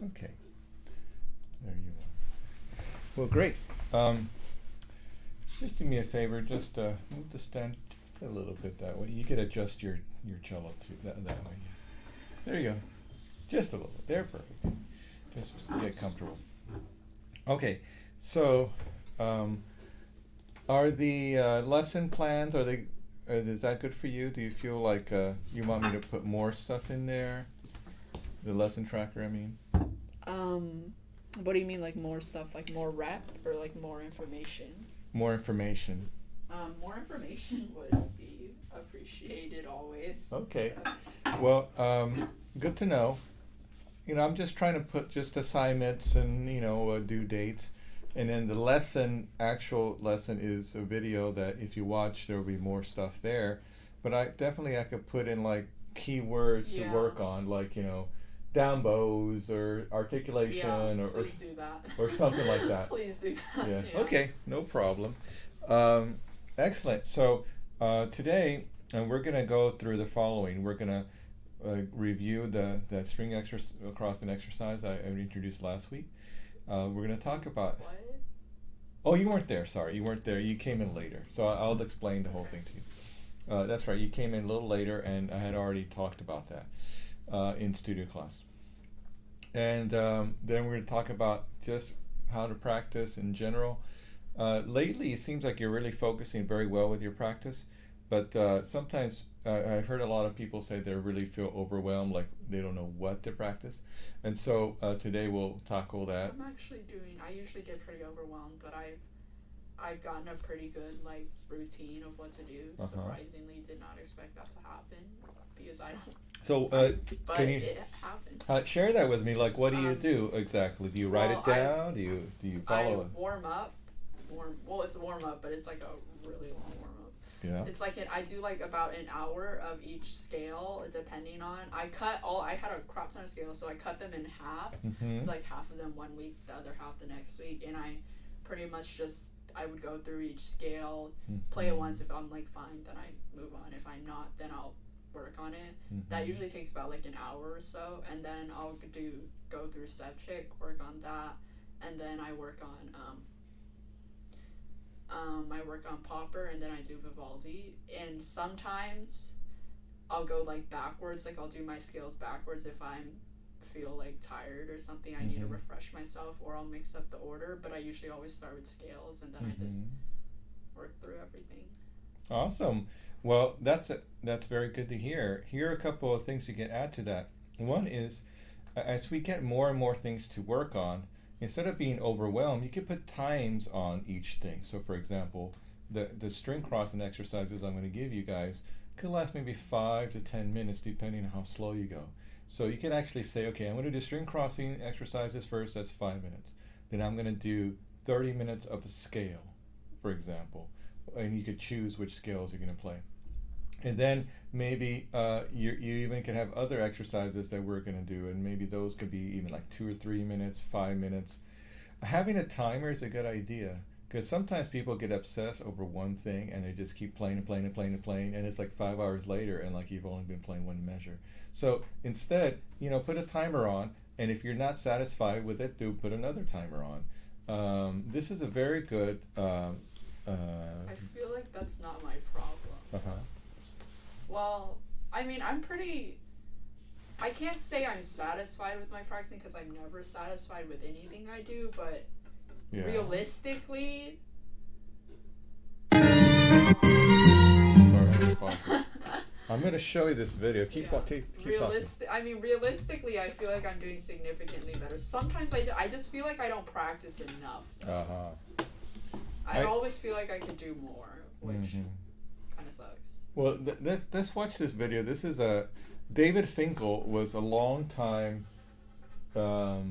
Okay, there you are. Well, great. Just do me a favor, just move the stand just a little bit that way. You could adjust your cello too, that way. There you go. Just a little bit. There, perfect. Just get comfortable. Okay, so are the lesson plans, is that good for you? Do you feel like you want me to put more stuff in there? The lesson tracker, I mean. What do you mean, like more stuff, like more rep or like more information? More information. More information would be appreciated always. Okay. So. Well, good to know. I'm just trying to put just assignments and, due dates. And then the actual lesson is a video that if you watch, there will be more stuff there. But I could put in like keywords to work on, like, down bows or articulation or please do that. or something like that. Please do that. Yeah. Okay, no problem. Excellent. So today we're going to go through the following. We're going to review the string crossing exercise I introduced last week. We're going to talk about. What? Oh, you weren't there. Sorry, you weren't there. You came in later. So I'll explain the whole thing to you. That's right. You came in a little later, and I had already talked about that in studio class. And then we're going to talk about just how to practice in general. Lately, it seems like you're really focusing very well with your practice, but sometimes I've heard a lot of people say they really feel overwhelmed, like they don't know what to practice. And so today we'll tackle that. I usually get pretty overwhelmed, but I've gotten a pretty good routine of what to do. Surprisingly, did not expect that to happen because I don't. So can you it happened. Share that with me? Like, what do you do exactly? Do you write it down? Do you follow it? Warm up. Well, it's a warm up, but it's like a really long warm up. Yeah. It's like I do like about an hour of each scale, depending on. I had a crop ton of scales, so I cut them in half. Mm-hmm. It's like half of them one week, the other half the next week, and I pretty much I would go through each scale, play it once. If I'm fine, then I move on. If I'm not, then I'll work on it. Mm-hmm. That usually takes about an hour or so, and then I'll go through Sevchik, work on that, and then I work on Popper, and then I do Vivaldi. And sometimes I'll go backwards, I'll do my scales backwards if I feel tired or something. I need to refresh myself, or I'll mix up the order, but I usually always start with scales, and then I just work through everything. Awesome. Well, that's very good to hear. Here are a couple of things you can add to that. One is, as we get more and more things to work on, instead of being overwhelmed, you can put times on each thing. So, for example, the string crossing exercises I'm going to give you guys could last maybe 5 to 10 minutes, depending on how slow you go. So you can actually say, okay, I'm going to do string crossing exercises first. That's 5 minutes. Then I'm going to do 30 minutes of the scale, for example. And you could choose which scales you're going to play. And then maybe you even can have other exercises that we're going to do, and maybe those could be even 2 or 3 minutes, 5 minutes. Having a timer is a good idea, because sometimes people get obsessed over one thing and they just keep playing and playing and playing and playing, and it's 5 hours later and you've only been playing one measure. So instead, put a timer on, and if you're not satisfied with it, put another timer on. This is a very good. I feel like that's not my problem. Well, I mean, I can't say I'm satisfied with my practicing, because I'm never satisfied with anything I do, but realistically... Sorry, I'm going to show you this video. Keep talking. I mean, realistically, I feel like I'm doing significantly better. Sometimes I just feel like I don't practice enough. I always feel like I could do more, which kind of sucks. Well, let's watch this video. This is David Finkel was a long time a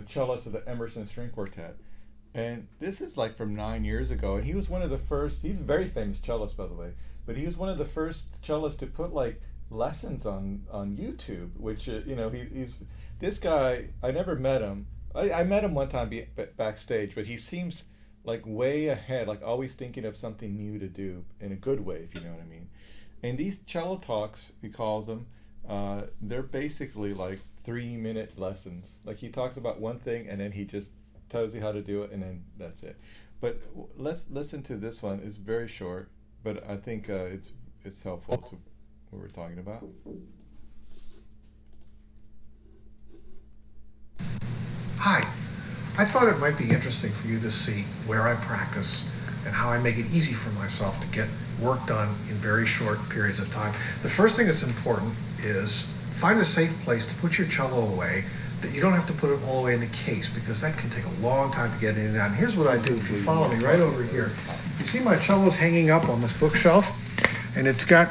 cellist of the Emerson String Quartet, and this is from 9 years ago. And he was one of the first. He's a very famous cellist, by the way, but he was one of the first cellists to put lessons on YouTube. Which he's this guy. I never met him. I met him one time backstage, but he seems way ahead, always thinking of something new to do in a good way, if you know what I mean. And these cello talks, he calls them, they're basically 3-minute lessons. Like he talks about one thing and then he just tells you how to do it and then that's it. But let's listen to this one. It's very short, but I think it's helpful to what we're talking about. Hi. I thought it might be interesting for you to see where I practice and how I make it easy for myself to get work done in very short periods of time. The first thing that's important is find a safe place to put your cello away that you don't have to put it all the way in the case, because that can take a long time to get in and out. And here's what I do. If you follow me right over here, you see my cello's hanging up on this bookshelf, and it's got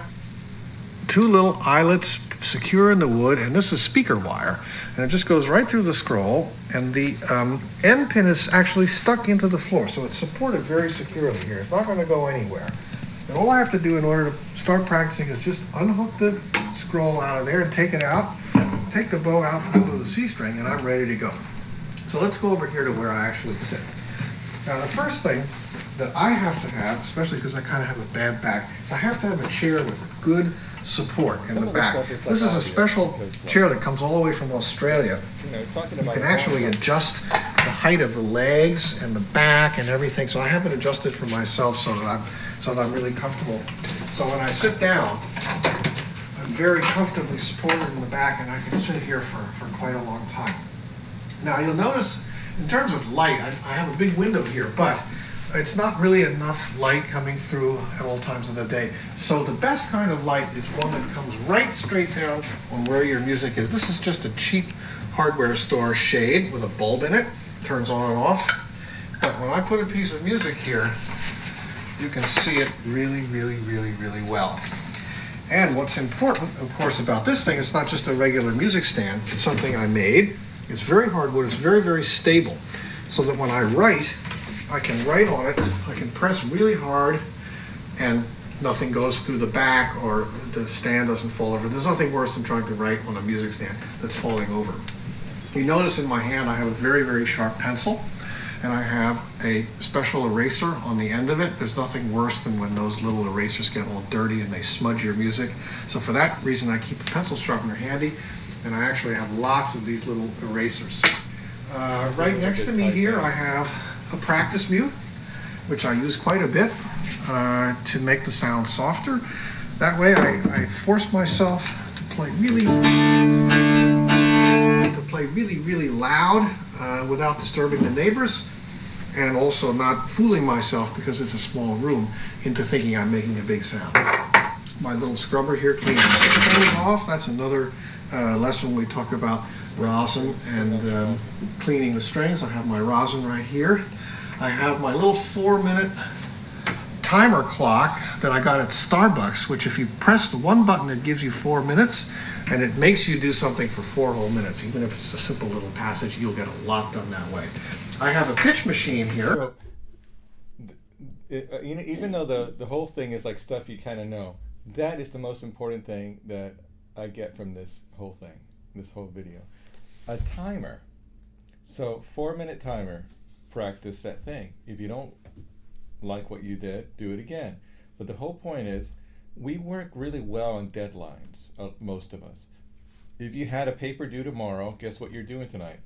two little eyelets secure in the wood, and this is speaker wire, and it just goes right through the scroll, and the end pin is actually stuck into the floor, so it's supported very securely here. It's not going to go anywhere. And all I have to do in order to start practicing is just unhook the scroll out of there and take it out, take the bow out with the C string, and I'm ready to go. So let's go over here to where I actually sit. Now the first thing that I have to have, especially because I kind of have a bad back, is I have to have a chair with a good support in the back. This is a special chair that comes all the way from Australia. You can actually adjust the height of the legs and the back and everything. So I have it adjusted for myself so that I'm really comfortable. So when I sit down, I'm very comfortably supported in the back, and I can sit here for quite a long time. Now you'll notice, in terms of light, I have a big window here, but it's not really enough light coming through at all times of the day. So the best kind of light is one that comes right straight down on where your music is. This is just a cheap hardware store shade with a bulb in it. Turns on and off. But when I put a piece of music here, you can see it really, really, really, really well. And what's important, of course, about this thing, it's not just a regular music stand. It's something I made. It's very hardwood. It's very, very stable. So that when I write, I can write on it, I can press really hard, and nothing goes through the back or the stand doesn't fall over. There's nothing worse than trying to write on a music stand that's falling over. You notice in my hand I have a very, very sharp pencil, and I have a special eraser on the end of it. There's nothing worse than when those little erasers get all dirty and they smudge your music. So for that reason I keep a pencil sharpener handy, and I actually have lots of these little erasers. Right next to me here I have a practice mute, which I use quite a bit to make the sound softer. That way I force myself to play really loud without disturbing the neighbors, and also not fooling myself, because it's a small room, into thinking I'm making a big sound. My little scrubber here cleans the strings off. That's another lesson we talk about rosin and cleaning the strings. I have my rosin right here. I have my little 4-minute timer clock that I got at Starbucks, which if you press the one button, it gives you 4 minutes, and it makes you do something for 4 whole minutes. Even if it's a simple little passage, you'll get a lot done that way. I have a pitch machine here. So, even though the whole thing is like stuff you kind of know, that is the most important thing that I get from this whole thing, this whole video. A timer. So 4-minute timer. Practice that thing. If you don't like what you did, do it again. But the whole point is, we work really well on deadlines, most of us. If you had a paper due tomorrow, guess what you're doing tonight?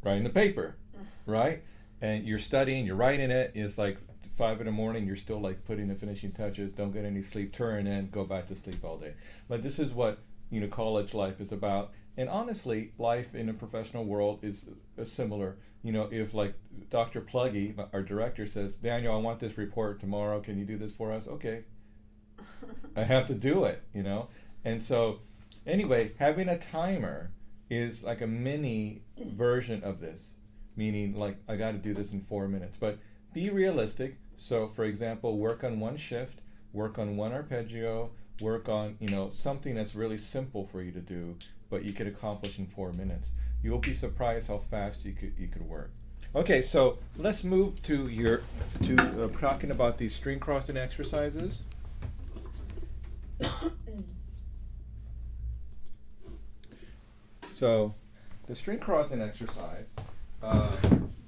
Writing the paper, right? And you're studying, you're writing it. It's like 5 in the morning, you're still like putting the finishing touches, don't get any sleep, turn in, go back to sleep all day. But this is what college life is about. And honestly, life in a professional world is similar. If like Dr. Pluggy, our director, says, Daniel, I want this report tomorrow, can you do this for us? Okay. I have to do it, And so, anyway, having a timer is like a mini version of this, meaning like I got to do this in 4 minutes. But be realistic. So, for example, work on one shift, work on one arpeggio, work on something that's really simple for you to do, but you could accomplish in 4 minutes. You'll be surprised how fast you could work. Okay, so let's move to talking about these string crossing exercises. So the string crossing exercise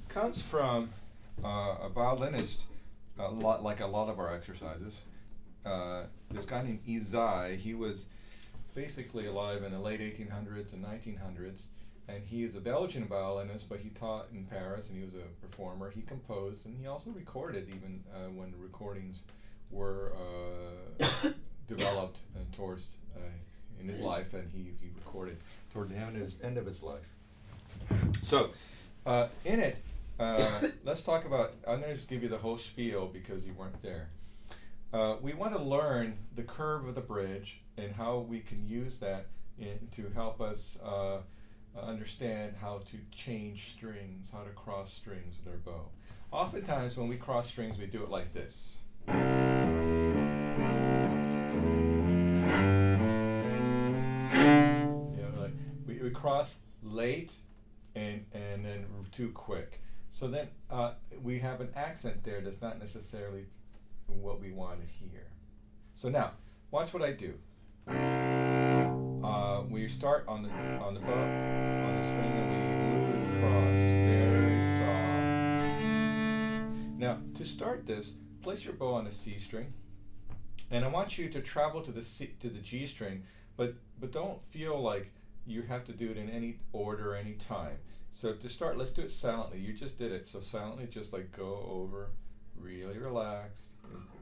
comes from a violinist, like a lot of our exercises. This guy named Izai. He was basically alive in the late 1800s and 1900s, and he is a Belgian violinist, but he taught in Paris, and he was a performer. He composed, and he also recorded, even when the recordings were developed towards in his life, and he recorded toward the end of his life. So, in it, let's talk about, I'm going to just give you the whole spiel because you weren't there. We want to learn the curve of the bridge and how we can use that to help us understand how to change strings, how to cross strings with our bow. Oftentimes when we cross strings, we do it like this. Like we cross late and then too quick. So then we have an accent there that's not necessarily what we want to hear. So now, watch what I do. We start on the bow, on the string, and we move across very soft. Now, to start this, place your bow on the C string, and I want you to travel to the G string, but don't feel like you have to do it in any order, any time. So to start, let's do it silently. You just did it, so silently, just like go over, really relaxed.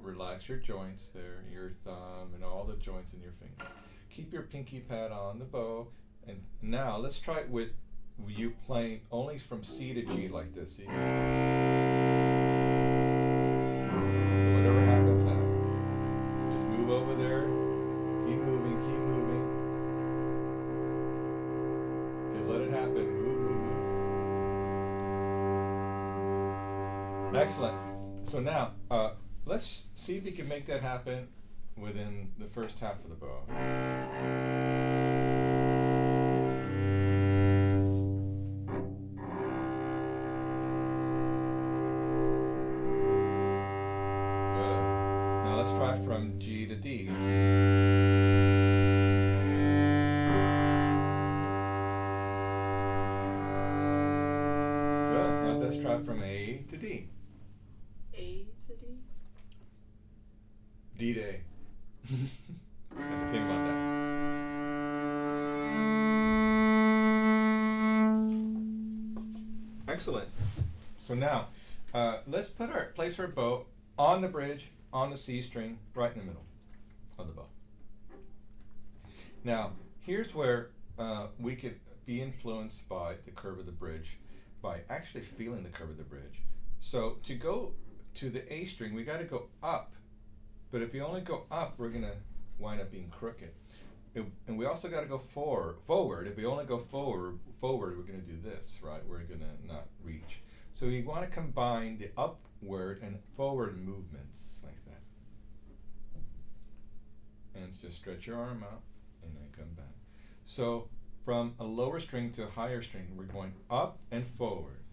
Relax your joints there, your thumb and all the joints in your fingers. Keep your pinky pad on the bow, and now let's try it with you playing only from C to G like this. See? So whatever happens, happens. Just move over there, keep moving, keep moving. Just let it happen, move, move, move. Excellent. So now, let's see if we can make that happen within the first half of the bow. Good. Now let's try from G to D. Good. Now let's try from A to D. A to D? D-Day. Think about that. Excellent. So now, let's place our bow on the bridge, on the C string, right in the middle of the bow. Now, here's where we could be influenced by the curve of the bridge, by actually feeling the curve of the bridge. So to go to the A string, we got to go up. But if we only go up, we're going to wind up being crooked. And we also got to go forward. If we only go forward, we're going to do this, right? We're going to not reach. So we want to combine the upward and forward movements like that. And just stretch your arm out and then come back. So from a lower string to a higher string, we're going up and forward.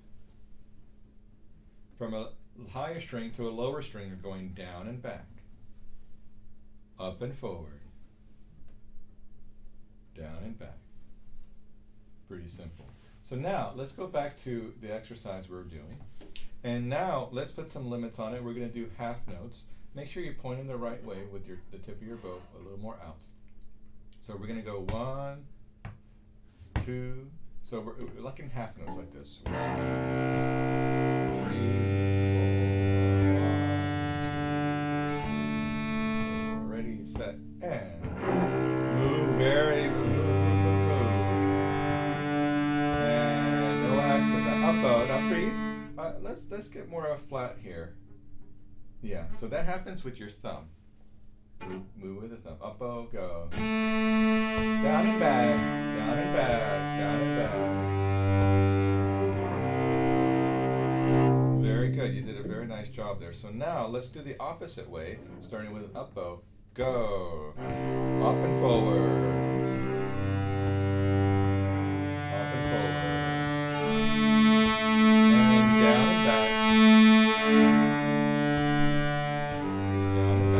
From a higher string to a lower string, we're going down and back. Up and forward. Down and back. Pretty simple. So now, let's go back to the exercise we're doing. And now, let's put some limits on it. We're going to do half notes. Make sure you're pointing the right way with the tip of your bow, a little more out. So we're going to go 1, 2, so we're like in half notes like this. 1, 3, 4, 1, 2, 3. Ready, set, and move, very move. And relax in the up bow. Now freeze. Let's get more of a flat here. Yeah, so that happens with your thumb. Move with the thumb. Up bow, go. Down and back, down and back, down and back. Very good. You did a very nice job there. So now let's do the opposite way, starting with an up bow. Go. Up and forward. Up and forward. And down and back. Down and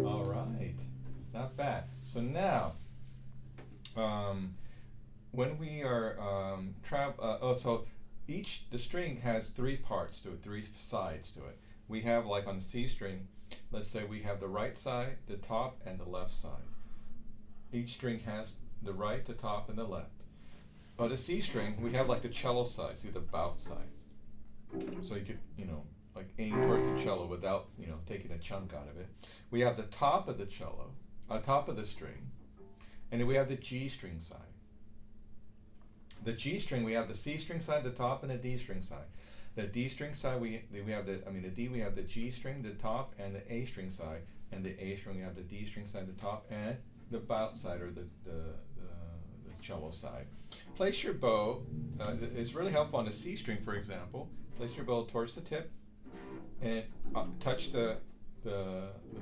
back. All right. Not bad. So now, when we are so the string has 3 parts to it, 3 sides to it. We have, like on the C string, let's say we have the right side, the top, and the left side. Each string has the right, the top, and the left. On the C string, we have like the cello side, see the bout side. So you could, like aim towards the cello without, taking a chunk out of it. We have the top of the cello, top of the string, and then we have the G string side. The G string, we have the C string side, the top, and the D string side. The D string side, the D, we have the G string, the top, and the A string side. And the A string, we have the D string side, the top, and the bout side, or the cello side. Place your bow, it's really helpful on the C string, for example. Place your bow towards the tip, and touch the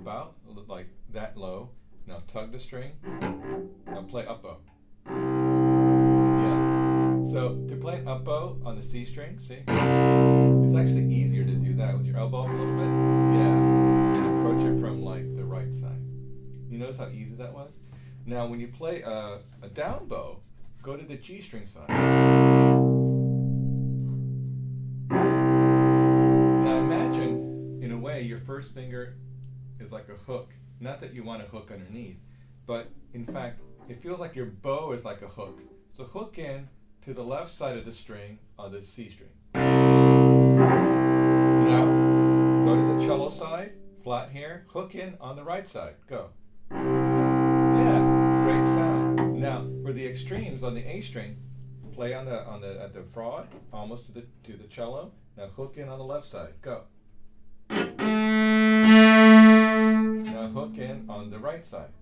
bout, like that low. Now tug the string, now play up bow. So to play an up bow on the C string, see? It's actually easier to do that with your elbow up a little bit. Yeah. And approach it from like the right side. You notice how easy that was? Now when you play a down bow, go to the G string side. Now imagine, in a way, your first finger is like a hook. Not that you want a hook underneath, but in fact, it feels like your bow is like a hook. So hook in to the left side of the string on the C string. Now, go to the cello side, flat here, hook in on the right side. Go. Yeah, great sound. Now, for the extremes on the A string, play at the fraud, almost to the cello. Now hook in on the left side. Go. Now hook in on the right side.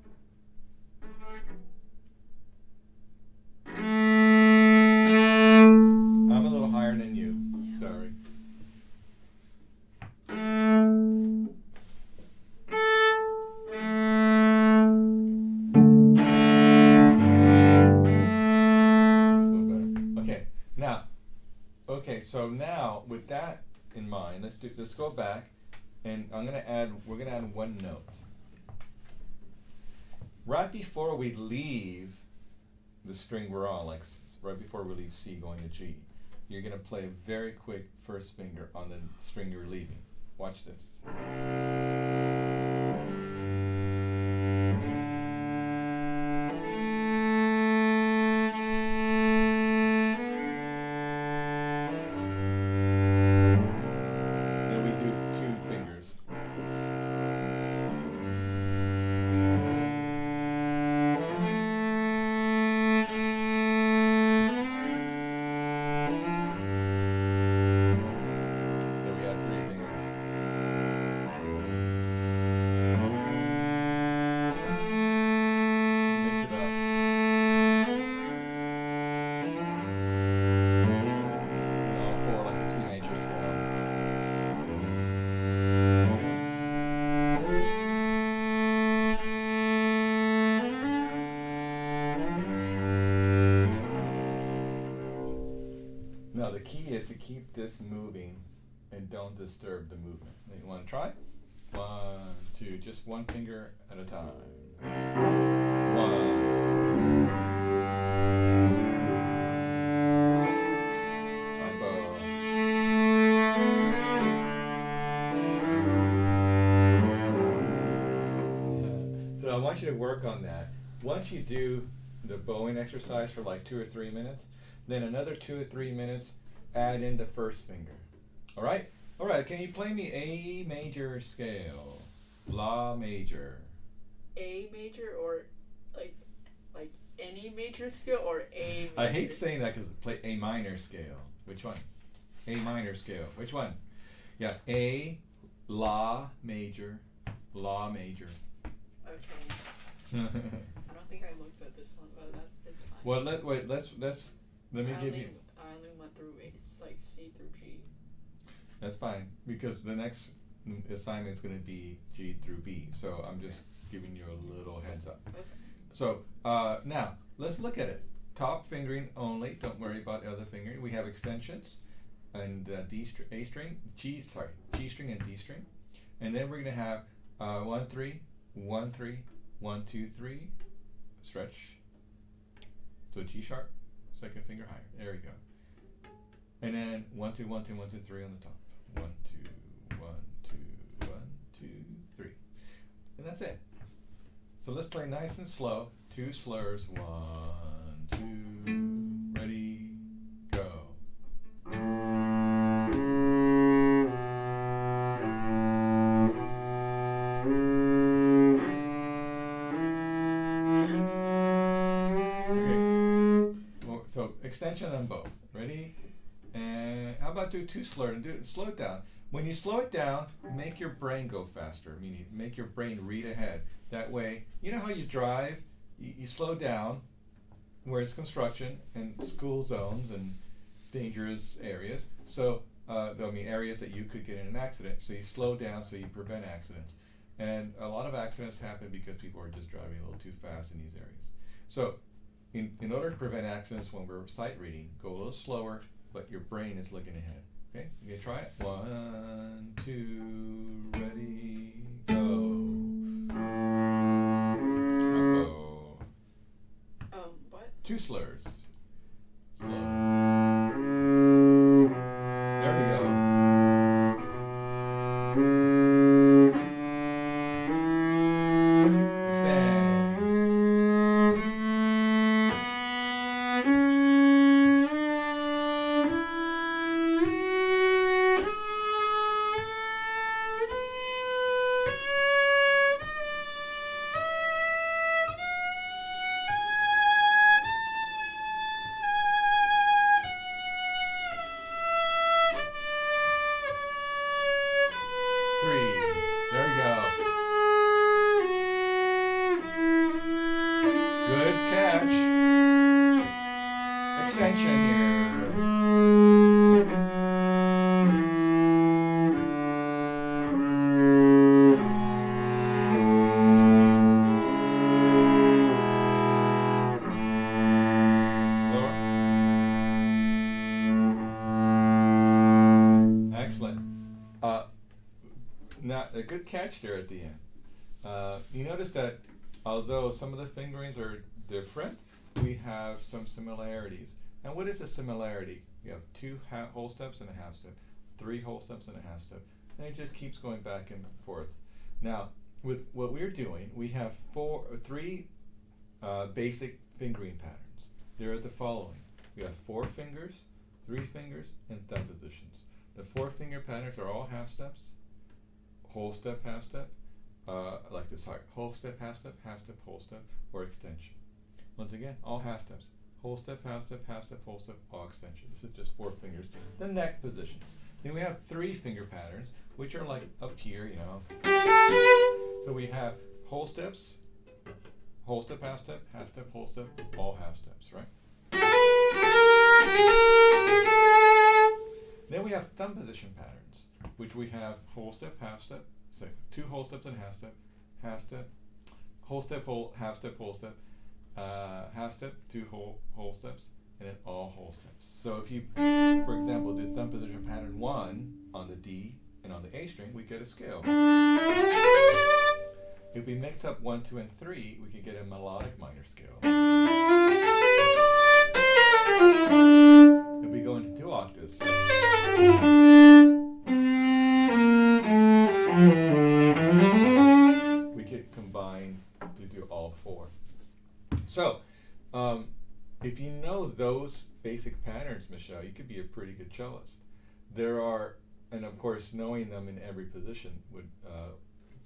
I'm a little higher than you. Sorry. So now with that in mind, let's go back, and we're gonna add one note. Right before we leave the string we're on, like right before we leave C going to G, you're gonna play a very quick first finger on the string you're leaving. Watch this. Now the key is to keep this moving and don't disturb the movement. You want to try? 1, 2, just one finger at a time. 1. So I want you to work on that. Once you do the bowing exercise for like 2 or 3 minutes, then another 2 or 3 minutes, add in the first finger. All right? All right, can you play me A major scale? La major. A major or like any major scale or A major? I hate saying that because play A minor scale. Which one? A minor scale. Which one? Yeah, A, La major, La major. Okay. I don't think I looked at this one, but it's fine. Well, let me give you. I only went through like C through G. That's fine, because the next assignment is going to be G through B. So I'm just giving you a little heads up. Okay. So now let's look at it. Top fingering only. Don't worry about the other fingering. We have extensions and G string and D string, and then we're going to have 1 3 1 3 1 2 3 stretch. So G sharp, second finger higher. There we go. And then 1 2 1 2 1 2 3 on the top. 1 2 1 2 1 2 3. And that's it. So let's play nice and slow. 2 slurs. 1, 2, ready, go. Okay. Well, so extension on both. Ready? And how about do 2 slurs and slow it down. When you slow it down, make your brain go faster, meaning make your brain read ahead. That way, you know how you drive, you slow down where it's construction and school zones and dangerous areas. So, areas that you could get in an accident. So you slow down so you prevent accidents. And a lot of accidents happen because people are just driving a little too fast in these areas. So, in order to prevent accidents when we're sight reading, go a little slower, but your brain is looking ahead. Okay, you gonna try it? 1, 2, ready, go. What? 2 slurs. Slow. There we go. A good catch there at the end. You notice that although some of the fingerings are different, we have some similarities. And what is a similarity? You have 2 whole steps and a half step, 3 whole steps and a half step, and it just keeps going back and forth. Now, with what we're doing, we have 3 basic fingering patterns. They're the following. We have 4 fingers, 3 fingers, and thumb positions. The 4 finger patterns are all half steps. Whole step, half step, like this, whole step, half step, whole step, or extension. Once again, all half steps. Whole step, whole step, all extension. This is just 4 fingers. The neck positions. Then we have 3 finger patterns, which are like up here, you know. So we have whole steps, whole step, whole step, all half steps, right? Then we have thumb position patterns, which we have whole step, half step, so 2 whole steps and half step, whole step, half step, half step, 2 whole steps, and then all whole steps. So if you, for example, did thumb position pattern 1 on the D and on the A string, we get a scale. If we mix up 1, 2, and 3, we could get a melodic minor scale. If we go into 2 octaves, we could combine to do all 4. So, if you know those basic patterns, Michelle, you could be a pretty good cellist. There are, and of course, knowing them in every position would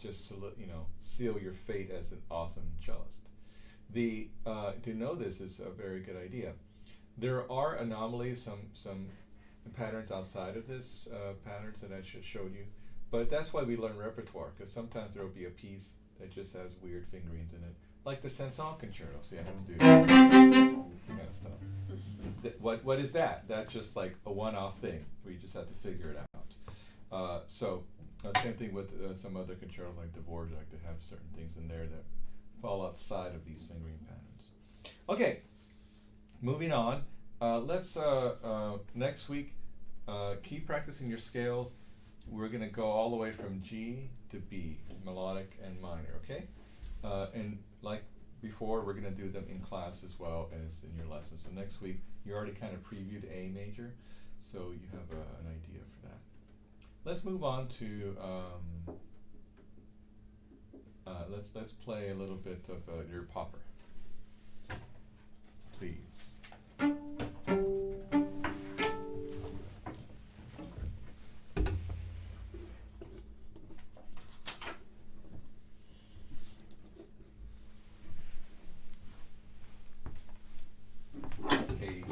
just seal your fate as an awesome cellist. To know this is a very good idea. There are anomalies, some patterns outside of this patterns that I just showed you, but that's why we learn repertoire, because sometimes there will be a piece that just has weird fingerings in it, like the Saint-Saëns concerto. See, I have to do this kind of stuff. What is that? That's just like a one-off thing where you just have to figure it out. Same thing with some other concertos like Dvorak that have certain things in there that fall outside of these fingering patterns. Okay, moving on. Let's next week keep practicing your scales. We're going to go all the way from G to B, melodic and minor, okay? And like before, we're going to do them in class as well as in your lessons. So next week, you already kind of previewed A major, so you have an idea for that. Let's move on to let's play a little bit of your popper, please. Okay.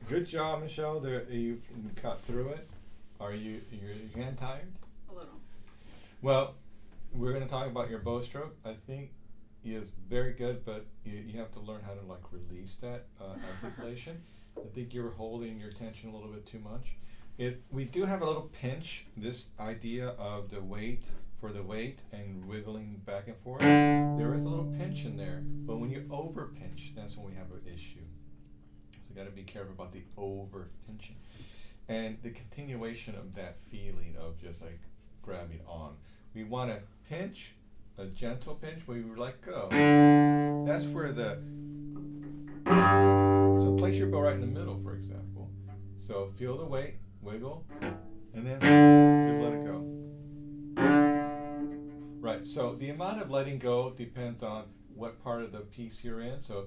Good job, Michelle. You cut through it. Are you your hand tired? A little. Well, we're going to talk about your bow stroke. I think is very good, but you have to learn how to like release that articulation. I think you were holding your tension a little bit too much. We do have a little pinch. This idea of the weight for the weight and wiggling back and forth. There is a little pinch in there, but when you over pinch, that's when we have an issue. So you got to be careful about the over pinching and the continuation of that feeling of just like grabbing on. We want to pinch, a gentle pinch where you let go. That's where the So place your bow right in the middle, for example. So feel the weight, wiggle, and then you let it go. Right, so the amount of letting go depends on what part of the piece you're in. So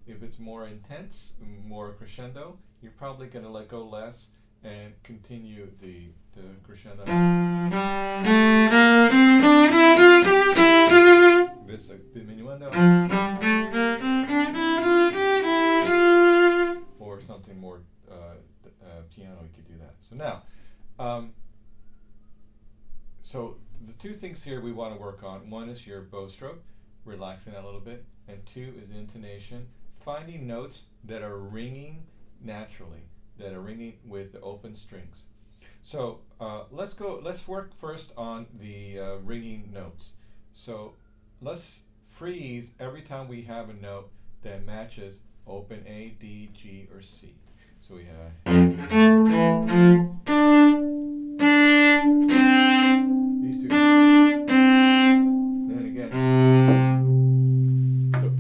if it's more intense, more crescendo, you're probably going to let go less and continue the crescendo. This diminuendo. Or something more piano, you could do that. So now, so the two things here we want to work on. One is your bow stroke, relaxing that a little bit, and two is intonation, finding notes that are ringing naturally, that are ringing with the open strings. So let's work first on the ringing notes. So let's freeze every time we have a note that matches open A, D, G, or C. So we have these two. And again. So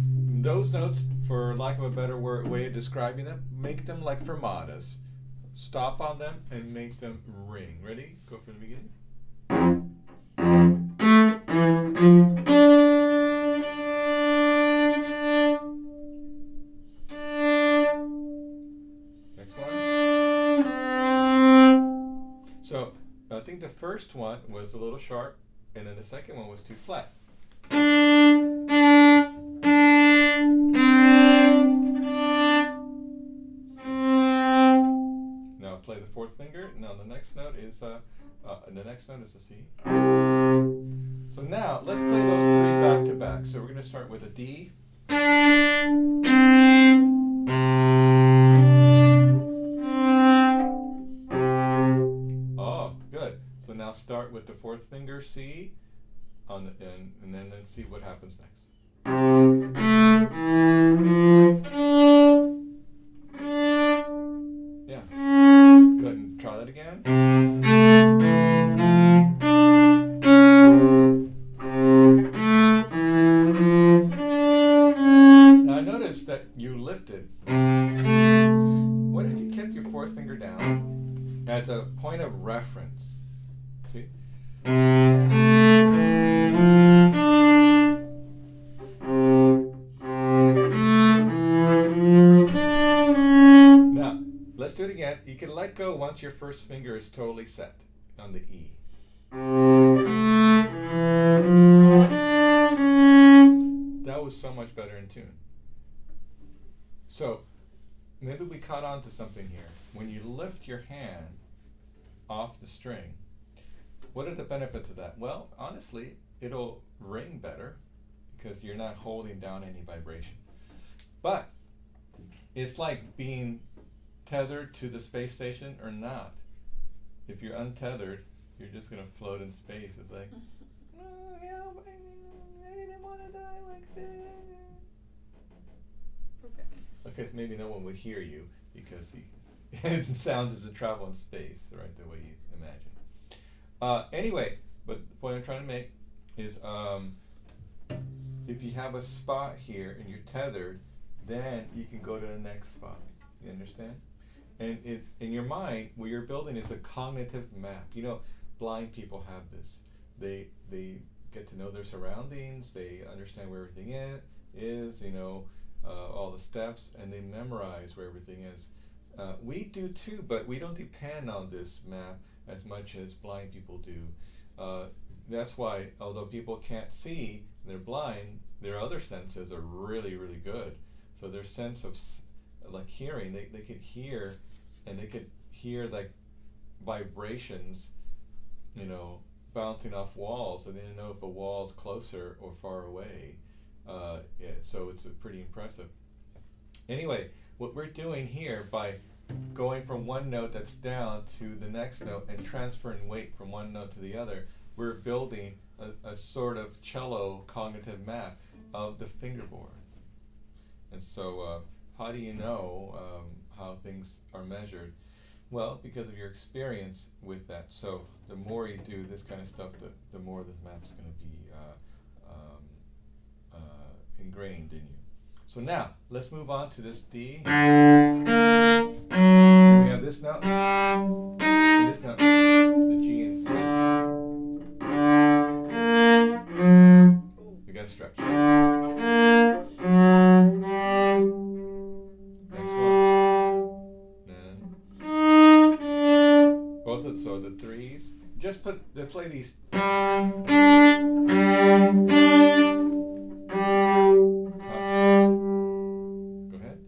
those notes, for lack of a better way of describing them, make them like fermatas. Stop on them and make them ring. Ready? Go from the beginning. Next one. So I think the first one was a little sharp, and then the second one was too flat. Now play the fourth finger. Now the next note is the C. So now let's play those three back to back. So we're going to start with a D. Oh, good. So now start with the fourth finger C, and then let's see what happens next. Yeah. Go ahead and try that again. Now I noticed that you lifted. What if you kept your fourth finger down as a point of reference? See? Now, let's do it again. You can let go once your first finger is totally set on the E. That was so much better in tune. So, maybe we caught on to something here. When you lift your hand off the string, what are the benefits of that? Well, honestly, it'll ring better because you're not holding down any vibration. But it's like being tethered to the space station or not. If you're untethered, you're just going to float in space. It's like, oh, yeah, I didn't want to die like this. Okay, so maybe no one would hear you because sound doesn't travel in space, right, the way you imagine. Anyway, but the point I'm trying to make is if you have a spot here and you're tethered, then you can go to the next spot. You understand? And in your mind, what you're building is a cognitive map. You know, blind people have this. They get to know their surroundings. They understand where everything is. You know, all the steps, and they memorize where everything is. We do too, but we don't depend on this map as much as blind people do. That's why, although people can't see, they're blind, their other senses are really, really good. So their sense of like hearing, they could hear, and they could hear like vibrations, you know, bouncing off walls, so they didn't know if a wall's closer or far away. Yeah, so it's pretty impressive. Anyway, what we're doing here by going from one note that's down to the next note and transferring weight from one note to the other, we're building a sort of cello cognitive map of the fingerboard. And so how do you know how things are measured? Well, because of your experience with that. So the more you do this kind of stuff, the more this map's going to be ingrained in you. So now, let's move on to this D. We have this note, and this note, the G and we gotta stretch. Next one. Then both of so the threes. Just play these. Go ahead.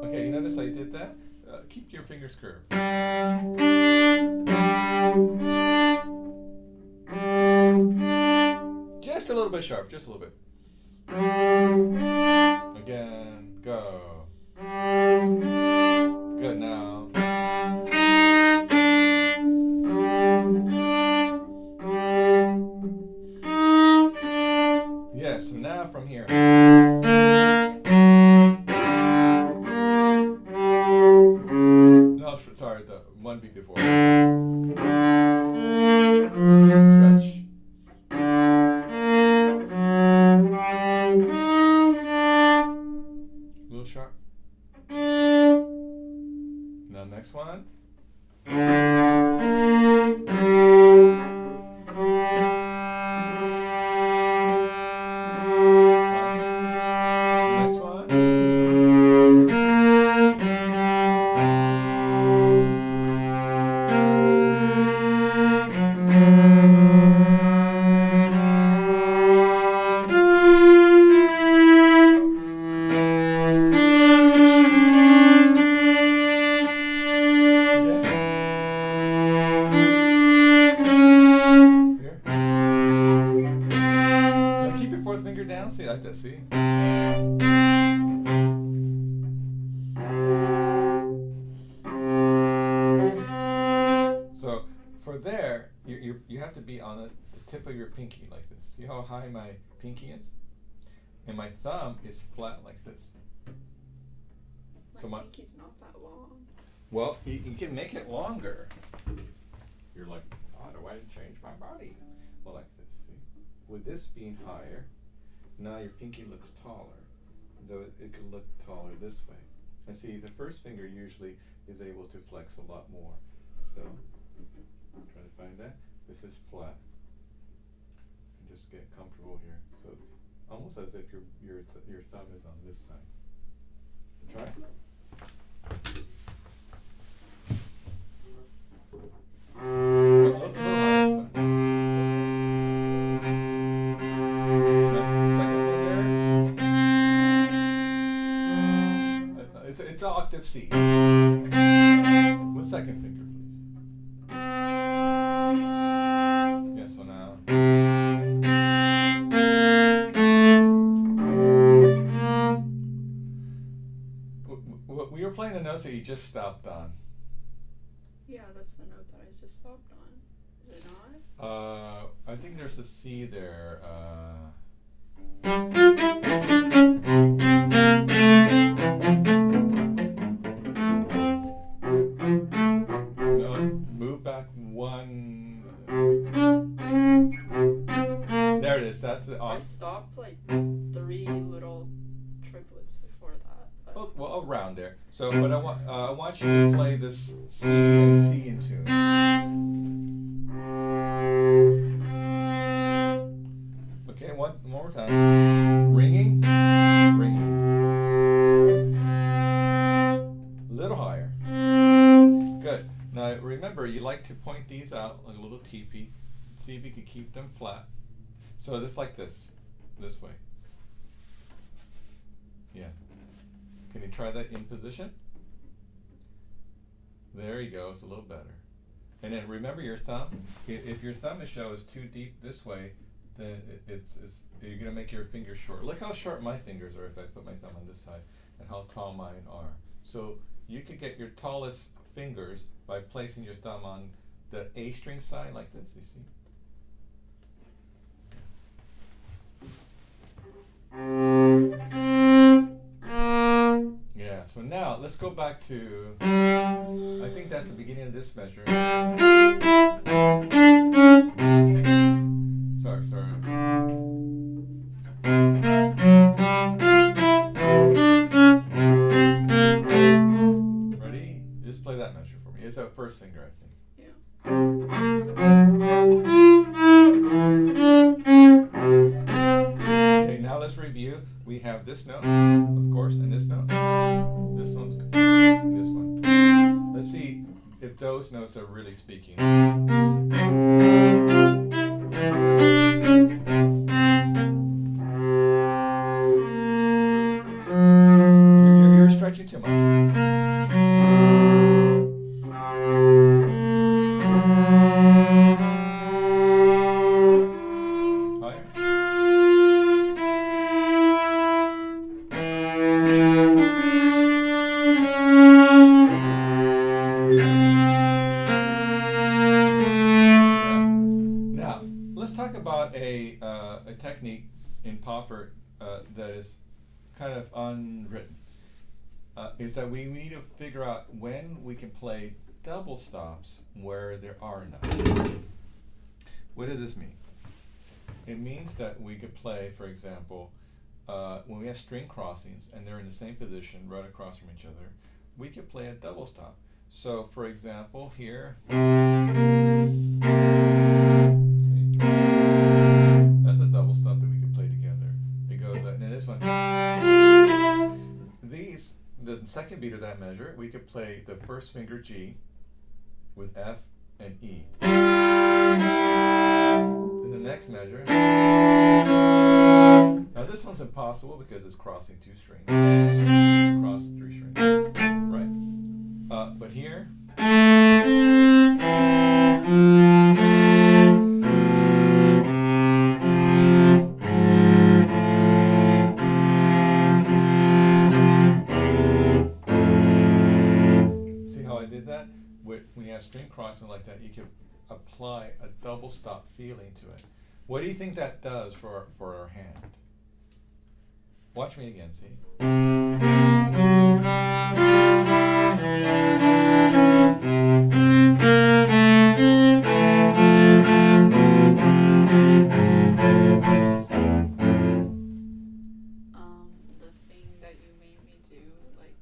Okay, you notice I did that? Keep your fingers curved. Just a little bit sharp, just a little bit. Again, go. Good now. Yes, so now from here. No, sorry, the one beat before. Stretch. A little sharp. Now next one. Next one. Here. Now keep your fourth finger down. See, like this. See. So for there, you have to be on the tip of your pinky like this. See how high my pinky is? And my thumb is flat like this. So My pinky's not that long. well, you can make it longer. You're like, how do I change my body? Well, like this. See? With this being higher, now your pinky looks taller. So it could look taller this way. And see, the first finger usually is able to flex a lot more. So, try to find that. This is flat. And just get comfortable here. So, almost as if your thumb is on this side. Try. A little higher, so. Second finger. It's an octave C. With second finger, please. Yeah, so now. We were playing the notes that you just stopped on. Yeah, that's the note that I just stopped on. Is it not? I think there's a C there. No, move back one. There it is. That's the. I stopped like 3 little triplets before that. But Oh, well, around there. So, but I want you to play this C and C in tune. Okay, one more time. Ringing, ringing. Little higher. Good. Now remember, you like to point these out like a little teepee. See if you can keep them flat. So just like this way. Yeah. Can you try that in position? There you go, it's a little better. And then remember your thumb. If your thumb is too deep this way, then you're gonna make your fingers short. Look how short my fingers are if I put my thumb on this side, and how tall mine are. So you could get your tallest fingers by placing your thumb on the A string side like this, you see? Yeah, so now let's go back to, I think that's the beginning of this measure. Sorry. first finger, I think. Yeah. Okay, now let's review. We have this note, of course, and this note. This one's this one. Let's see if those notes are really speaking. You're stretching too much. A technique in Popper that is kind of unwritten is that we need to figure out when we can play double stops where there are none. What does this mean? It means that we could play, for example, when we have string crossings and they're in the same position right across from each other, we could play a double stop. So, for example, here. That's a double stop that we could play together. It goes, and then this one. The second beat of that measure, we could play the first finger G with F and E. Then the next measure. Now this one's impossible because it's crossing two strings. Across three strings. Right? But here. When you have string crossing like that, you can apply a double stop feeling to it. What do you think that does for our hand? Watch me again, see? The thing that you made me do, like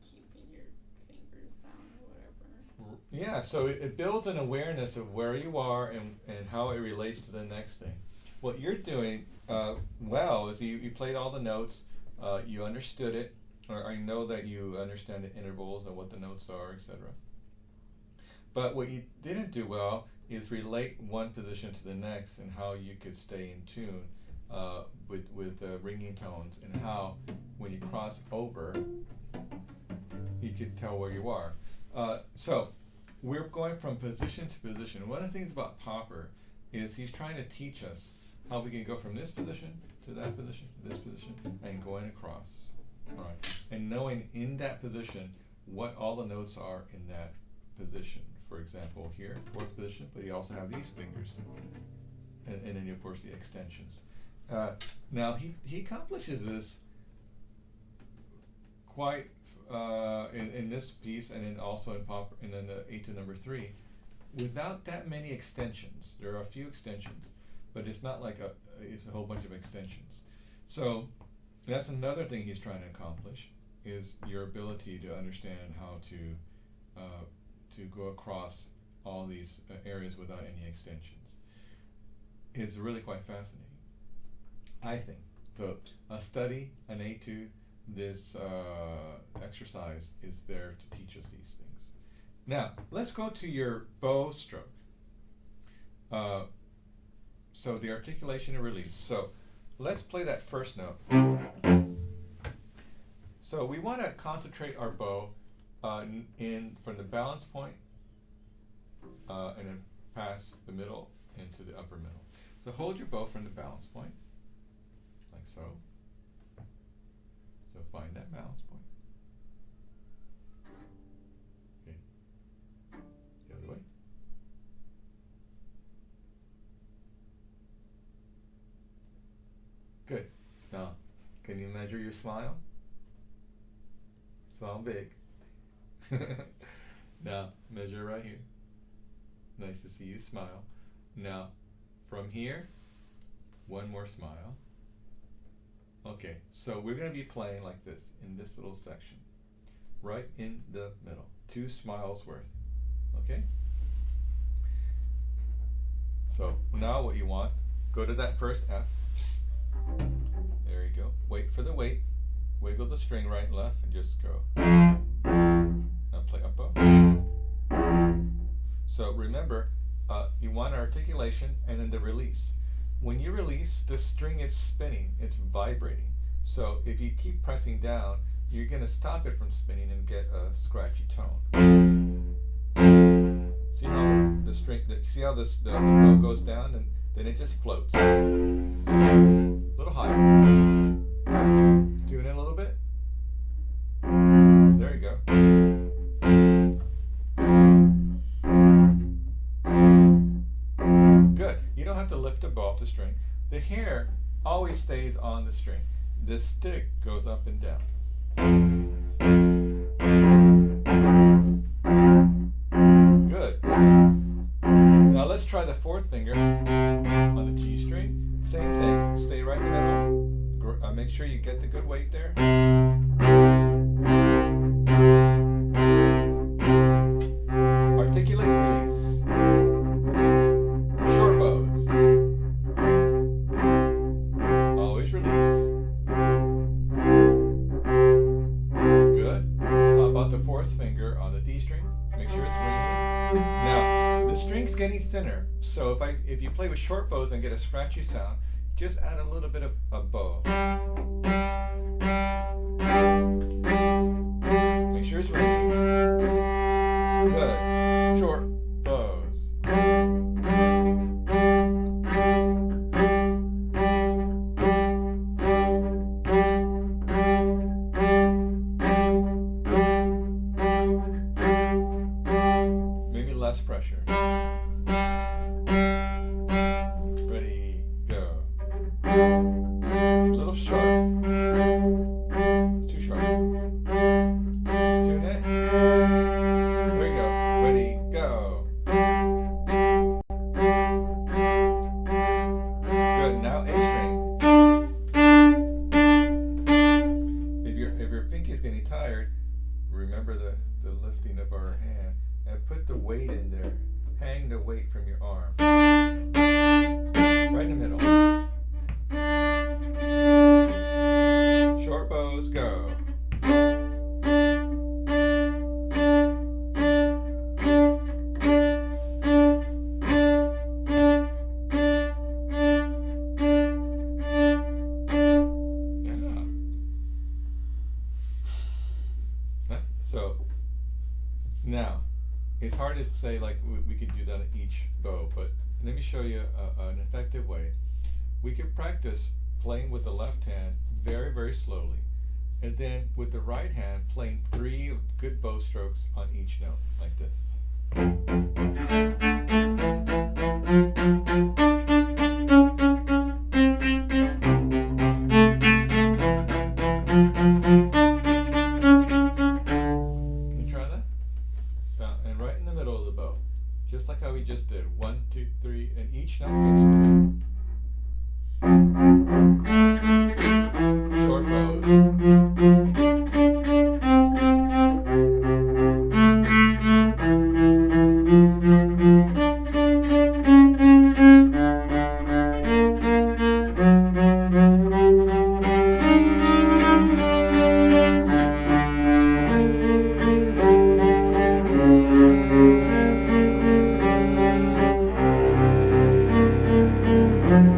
keeping your fingers down or whatever. Yeah, so it builds an awareness of where you are and how it relates to the next thing. What you're doing well is you played all the notes, you understood it, or I know that you understand the intervals and what the notes are, etc. But what you didn't do well is relate one position to the next and how you could stay in tune with ringing tones and how when you cross over, you could tell where you are. So we're going from position to position. One of the things about Popper is he's trying to teach us how we can go from this position to that position to this position and going across. All right. And knowing in that position what all the notes are in that position. For example, here, fourth position, but you also have these fingers. And then, of course, the extensions. Now, he accomplishes this quite in this piece, and then also in Popper, and then the 8 to number 3, without that many extensions. There are a few extensions, but it's not like it's a whole bunch of extensions. So that's another thing he's trying to accomplish, is your ability to understand how to go across all these areas without any extensions. It's really quite fascinating, I think. So a study, an etude, this exercise is there to teach us these things. Now, let's go to your bow stroke. So the articulation and release. So let's play that first note. So we want to concentrate our bow in from the balance point and then pass the middle into the upper middle. So hold your bow from the balance point, like so. So find that balance point. Okay. The other way. Good. Now, can you measure your smile? Smile big. Now, measure right here. Nice to see you smile. Now, from here, one more smile. Okay, so we're going to be playing like this, in this little section. Right in the middle. 2 smiles worth. Okay? So now what you want, go to that first F. There you go. Wait for the weight. Wiggle the string right and left and just go. Now play up bow. So remember, you want articulation and then the release. When you release, the string is spinning, it's vibrating. So if you keep pressing down, you're going to stop it from spinning and get a scratchy tone. See how the string, see how the bow goes down and then it just floats. A little higher. Tune it a little bit. There you go. Good. You don't have to lift the bow off the string. The hair always stays on the string. The stick goes up and down. Good. Now let's try the fourth finger on the G string. Same thing. Stay right in the middle. Make sure you get the good weight there. Articulate, release. Short bows. Always release. Good. How about the fourth finger on the D string? Make sure it's ringing. Now, the string's getting thinner, so if you play with short bows and get a scratchy sound, just add a little bit of a bow. Make sure it's ringing. Good. Short bows. Maybe less pressure. Ready, go. A little short. It's too short. Tune it. There you go. Ready, go. Good. Now A string. If your pinky is getting tired, remember the lifting of our hand and put the weight in there. Hang the weight from your arm. Right in the middle. Short bows, go. Yeah. So, now, it's hard to say like we could do that on each bow, but let me show you an effective way. We could practice playing with the left hand very, very slowly, and then with the right hand playing 3 good bow strokes on each note, like this. Can you try that? And right in the middle of the bow, just like how we just did. 1, 2, 3, and each note gets 3. Short bows.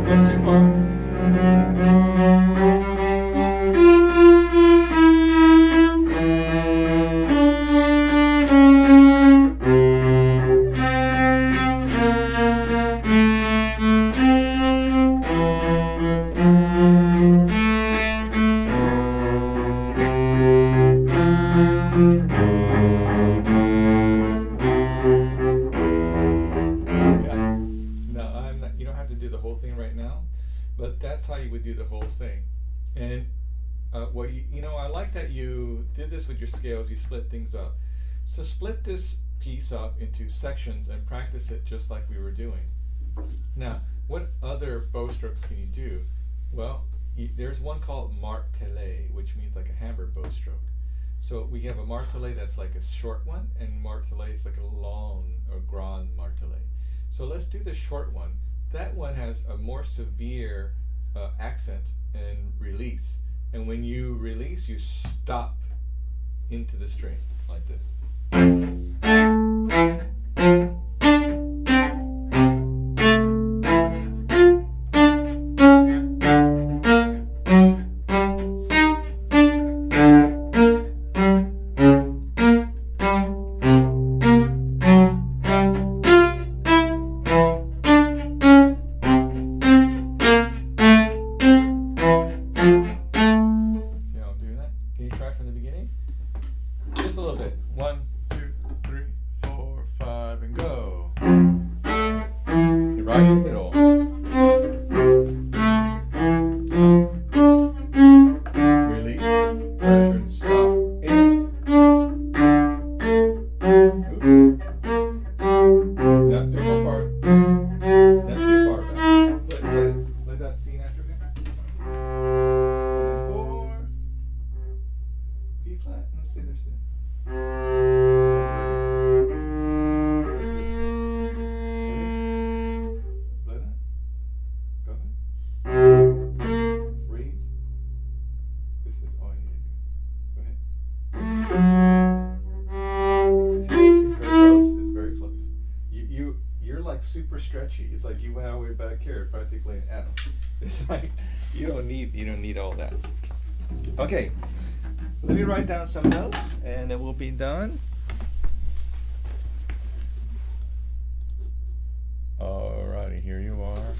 That's too far. You don't have to do the whole thing right now, but that's how you would do the whole thing. And I like that you did this with your scales. You split things up. So split this piece up into sections and practice it just like we were doing. Now, what other bow strokes can you do? Well, there's one called martelet, which means like a hammer bow stroke. So we have a martelet that's like a short one, and martelet is like a long or grand martelet. So let's do the short one. That one has a more severe accent and release. And when you release, you stop into the string like this. Can you try from the beginning? Just a little bit. 1, 2, 3, 4, 5, and go. You're right in the middle. Release, pressure, and stop. In. Oops. Not too far. That's too far back. Let that C natural again. 4. B flat. Let's see this. Play that. Go ahead. Freeze. This is all you need to do. Go ahead. See, it's very close. It's very close. You're like super stretchy. It's like you went all the way back here, practically an F. It's like you don't need all that. Okay. Let me write down some notes and it will be done. Alrighty, here you are.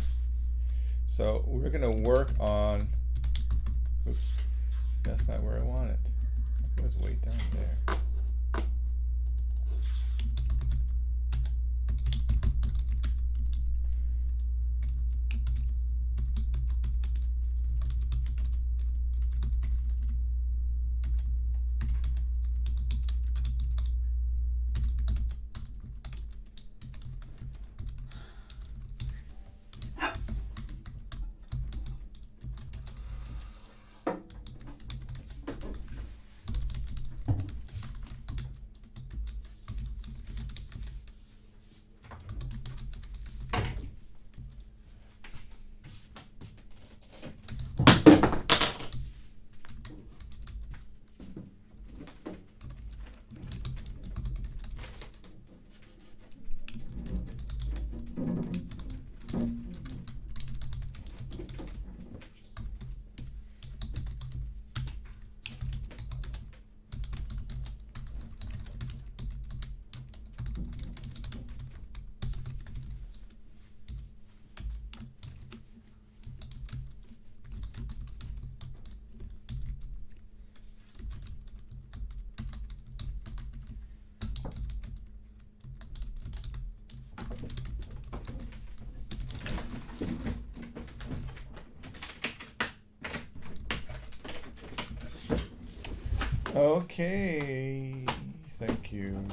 So we're gonna work on, oops, that's not where I want it. It was way down there. Okay, thank you.